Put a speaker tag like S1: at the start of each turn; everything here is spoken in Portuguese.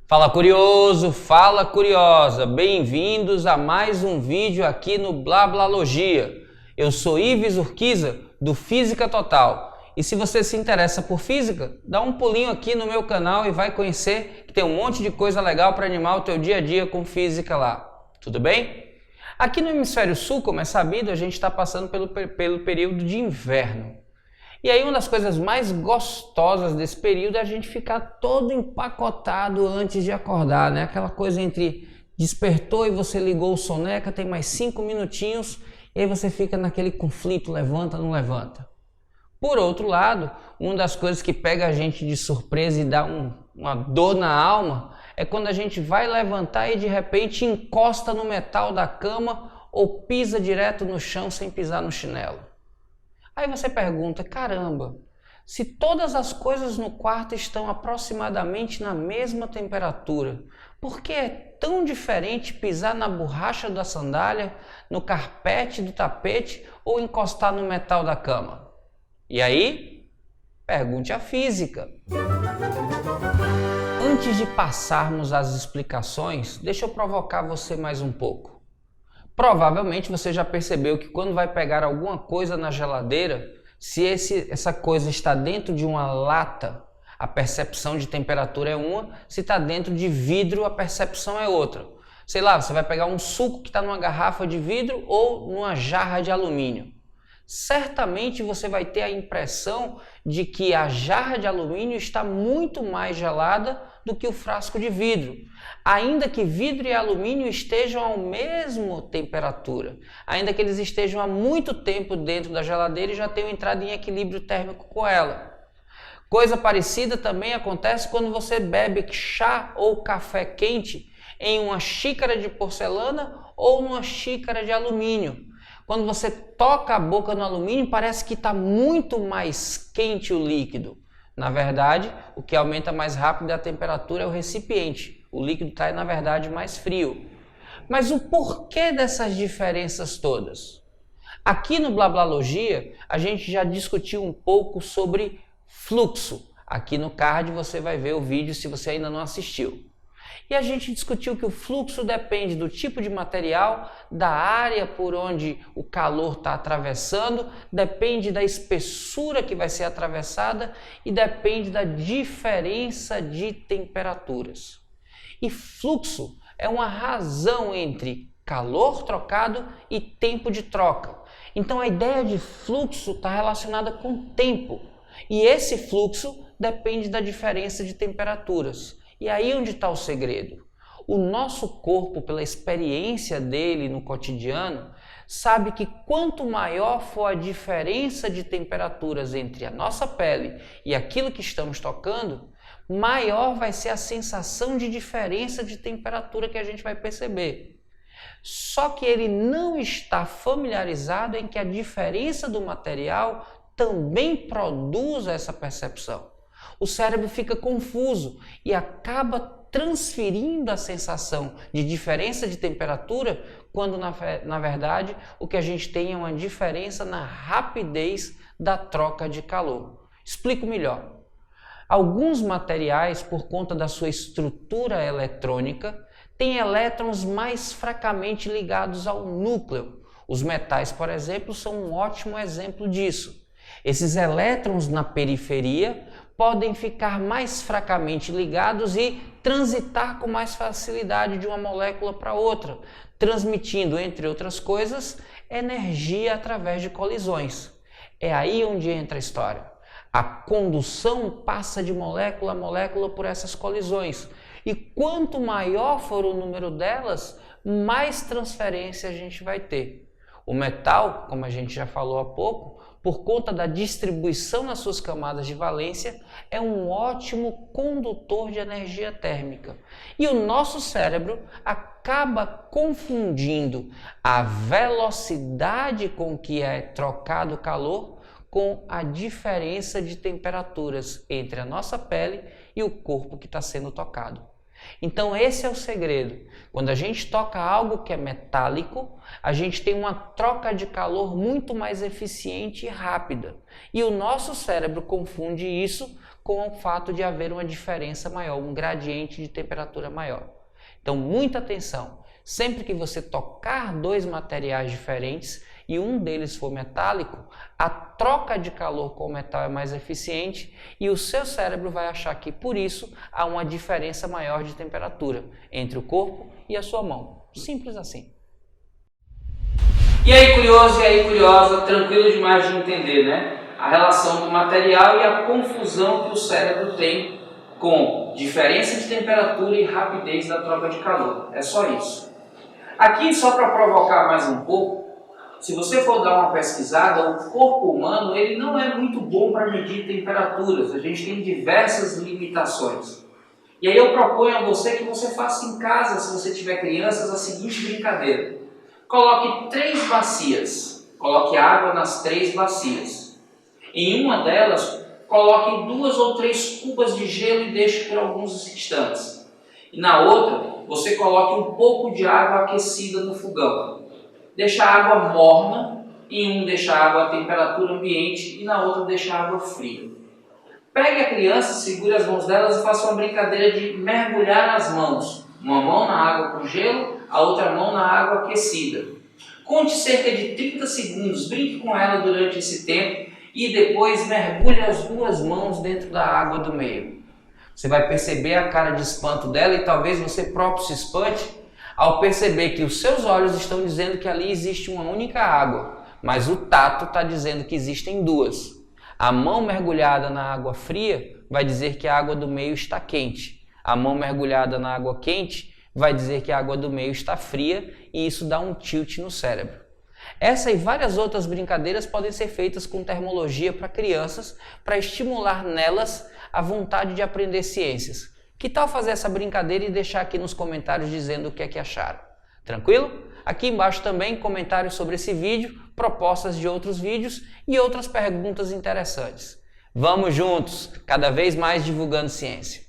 S1: Fala curioso, fala curiosa, bem-vindos a mais um vídeo aqui no Blablalogia. Eu sou Ives Urquiza do Física Total e se você se interessa por física, dá um pulinho aqui no meu canal e vai conhecer que tem um monte de coisa legal para animar o teu dia a dia com física lá, tudo bem? Aqui no Hemisfério Sul, como é sabido, a gente está passando pelo período de inverno. E aí uma das coisas mais gostosas desse período é a gente ficar todo empacotado antes de acordar, né? Aquela coisa entre despertou e você ligou o soneca, tem mais 5 minutinhos e aí você fica naquele conflito, levanta, não levanta. Por outro lado, uma das coisas que pega a gente de surpresa e dá uma dor na alma é quando a gente vai levantar e de repente encosta no metal da cama ou pisa direto no chão sem pisar no chinelo. Aí você pergunta, caramba, se todas as coisas no quarto estão aproximadamente na mesma temperatura, por que é tão diferente pisar na borracha da sandália, no carpete do tapete ou encostar no metal da cama? E aí, pergunte à física. Antes de passarmos às explicações, deixa eu provocar você mais um pouco. Provavelmente você já percebeu que quando vai pegar alguma coisa na geladeira, se essa coisa está dentro de uma lata, a percepção de temperatura é uma, se está dentro de vidro, a percepção é outra. Sei lá, você vai pegar um suco que está numa garrafa de vidro ou numa jarra de alumínio. Certamente você vai ter a impressão de que a jarra de alumínio está muito mais gelada do que o frasco de vidro, ainda que vidro e alumínio estejam à mesma temperatura, ainda que eles estejam há muito tempo dentro da geladeira e já tenham entrado em equilíbrio térmico com ela. Coisa parecida também acontece quando você bebe chá ou café quente em uma xícara de porcelana ou numa xícara de alumínio. Quando você toca a boca no alumínio, parece que está muito mais quente o líquido. Na verdade, o que aumenta mais rápido a temperatura é o recipiente. O líquido está, na verdade, mais frio. Mas o porquê dessas diferenças todas? Aqui no Blablalogia, a gente já discutiu um pouco sobre fluxo. Aqui no card você vai ver o vídeo se você ainda não assistiu. E a gente discutiu que o fluxo depende do tipo de material, da área por onde o calor está atravessando, depende da espessura que vai ser atravessada e depende da diferença de temperaturas. E fluxo é uma razão entre calor trocado e tempo de troca. Então a ideia de fluxo está relacionada com tempo. E esse fluxo depende da diferença de temperaturas. E aí onde está o segredo? O nosso corpo, pela experiência dele no cotidiano, sabe que quanto maior for a diferença de temperaturas entre a nossa pele e aquilo que estamos tocando, maior vai ser a sensação de diferença de temperatura que a gente vai perceber. Só que ele não está familiarizado em que a diferença do material também produz essa percepção. O cérebro fica confuso e acaba transferindo a sensação de diferença de temperatura quando, na verdade, o que a gente tem é uma diferença na rapidez da troca de calor. Explico melhor. Alguns materiais, por conta da sua estrutura eletrônica, têm elétrons mais fracamente ligados ao núcleo. Os metais, por exemplo, são um ótimo exemplo disso. Esses elétrons na periferia podem ficar mais fracamente ligados e transitar com mais facilidade de uma molécula para outra, transmitindo, entre outras coisas, energia através de colisões. É aí onde entra a história. A condução passa de molécula a molécula por essas colisões. E quanto maior for o número delas, mais transferência a gente vai ter. O metal, como a gente já falou há pouco, por conta da distribuição nas suas camadas de valência, é um ótimo condutor de energia térmica. E o nosso cérebro acaba confundindo a velocidade com que é trocado o calor com a diferença de temperaturas entre a nossa pele e o corpo que está sendo tocado. Então esse é o segredo. Quando a gente toca algo que é metálico, a gente tem uma troca de calor muito mais eficiente e rápida. E o nosso cérebro confunde isso com o fato de haver uma diferença maior, um gradiente de temperatura maior. Então, muita atenção. Sempre que você tocar dois materiais diferentes e um deles for metálico, a troca de calor com o metal é mais eficiente e o seu cérebro vai achar que, por isso, há uma diferença maior de temperatura entre o corpo e a sua mão. Simples assim. E aí, curioso e aí, curiosa, tranquilo demais de entender, né? A relação do material e a confusão que o cérebro tem com diferença de temperatura e rapidez da troca de calor. É só isso. Aqui, só para provocar mais um pouco, se você for dar uma pesquisada, o corpo humano ele não é muito bom para medir temperaturas. A gente tem diversas limitações. E aí eu proponho a você que você faça em casa, se você tiver crianças, a seguinte brincadeira. Coloque 3 bacias. Coloque água nas 3 bacias. Em uma delas, coloque 2 ou 3 cubas de gelo e deixe por alguns instantes. E na outra, você coloque um pouco de água aquecida no fogão. Deixa a água morna, em um deixa a água a temperatura ambiente e na outra deixa a água fria. Pegue a criança, segure as mãos delas e faça uma brincadeira de mergulhar as mãos. Uma mão na água com gelo, a outra mão na água aquecida. Conte cerca de 30 segundos, brinque com ela durante esse tempo e depois mergulhe as 2 mãos dentro da água do meio. Você vai perceber a cara de espanto dela e talvez você próprio se espante ao perceber que os seus olhos estão dizendo que ali existe uma única água, mas o tato está dizendo que existem 2. A mão mergulhada na água fria vai dizer que a água do meio está quente. A mão mergulhada na água quente vai dizer que a água do meio está fria e isso dá um tilt no cérebro. Essa e várias outras brincadeiras podem ser feitas com termologia para crianças para estimular nelas a vontade de aprender ciências. Que tal fazer essa brincadeira e deixar aqui nos comentários dizendo o que é que acharam? Tranquilo? Aqui embaixo também comentários sobre esse vídeo, propostas de outros vídeos e outras perguntas interessantes. Vamos juntos, cada vez mais divulgando ciência.